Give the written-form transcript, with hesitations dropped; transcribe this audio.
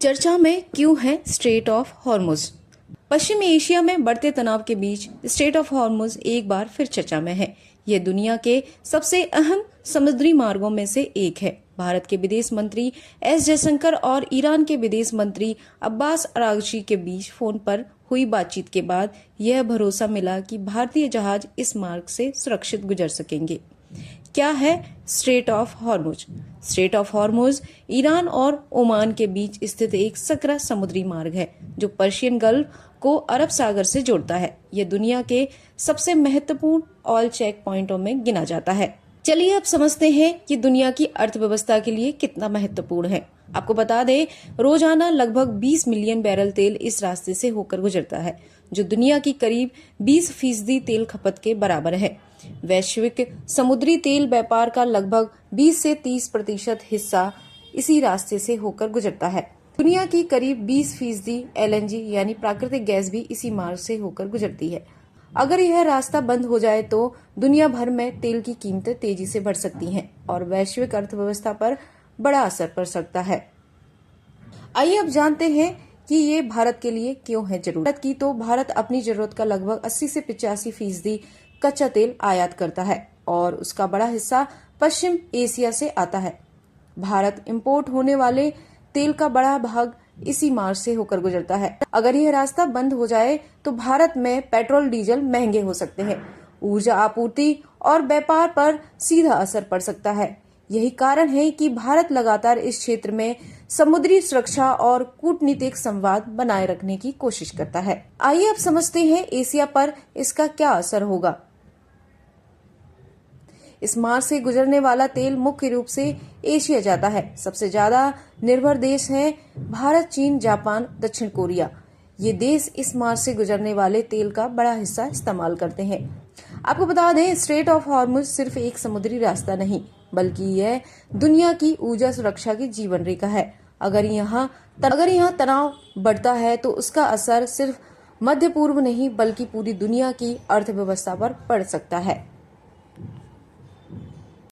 चर्चा में क्यों है स्ट्रेट ऑफ हॉर्मुज। पश्चिमी एशिया में बढ़ते तनाव के बीच स्ट्रेट ऑफ हॉर्मुज एक बार फिर चर्चा में है। यह दुनिया के सबसे अहम समुद्री मार्गों में से एक है। भारत के विदेश मंत्री एस जयशंकर और ईरान के विदेश मंत्री अब्बास अरागची के बीच फोन पर हुई बातचीत के बाद यह भरोसा मिला कि भारतीय जहाज इस मार्ग से सुरक्षित गुजर सकेंगे। क्या है straight of Hormuz? Straight of Hormuz Iran और ओमान के बीच स्थित एक सकरा समुद्री मार्ग है जो पर्शियन गल्फ को अरब सागर से जोड़ता है। यह दुनिया के सबसे महत्वपूर्ण ऑयल चेक पॉइंटों में गिना जाता है। चलिए अब समझते हैं कि दुनिया की अर्थव्यवस्था के लिए कितना महत्वपूर्ण है। आपको बता दें, रोजाना लगभग 20 मिलियन बैरल तेल इस रास्ते से होकर गुजरता है, जो दुनिया की करीब 20% तेल खपत के बराबर है। वैश्विक समुद्री तेल व्यापार का लगभग 20 से 30% हिस्सा इसी रास्ते से होकर गुजरता है। दुनिया की करीब 20% LNG यानी प्राकृतिक गैस भी इसी मार्ग से होकर गुजरती है। अगर यह रास्ता बंद हो जाए तो दुनिया भर में तेल की कीमतें तेजी से बढ़ सकती हैं और वैश्विक अर्थव्यवस्था पर बड़ा असर पड़ सकता है। आइए अब जानते हैं कि ये भारत के लिए क्यों है जरूरी। भारत की तो भारत अपनी जरूरत का लगभग 80 से 85% कच्चा तेल आयात करता है और उसका बड़ा हिस्सा पश्चिम एशिया से आता है। भारत इंपोर्ट होने वाले तेल का बड़ा भाग इसी मार्ग से होकर गुजरता है। अगर यह रास्ता बंद हो जाए तो भारत में पेट्रोल डीजल महंगे हो सकते हैं, ऊर्जा आपूर्ति और व्यापार पर सीधा असर पड़ सकता है। यही कारण है कि भारत लगातार इस क्षेत्र में समुद्री सुरक्षा और कूटनीतिक संवाद बनाए रखने की कोशिश करता है। आइए अब समझते हैं एशिया पर इसका क्या असर होगा। इस मार्ग से गुजरने वाला तेल मुख्य रूप से एशिया जाता है। सबसे ज्यादा निर्भर देश हैं भारत, चीन, जापान, दक्षिण कोरिया। ये देश इस मार्ग से गुजरने वाले तेल का बड़ा हिस्सा इस्तेमाल करते हैं। आपको बता दें, स्ट्रेट ऑफ हॉर्मुज सिर्फ एक समुद्री रास्ता नहीं, बल्कि यह दुनिया की ऊर्जा सुरक्षा की जीवन रेखा है। अगर यहाँ तनाव बढ़ता है तो उसका असर सिर्फ मध्य पूर्व नहीं बल्कि पूरी दुनिया की अर्थव्यवस्था पर पड़ सकता है।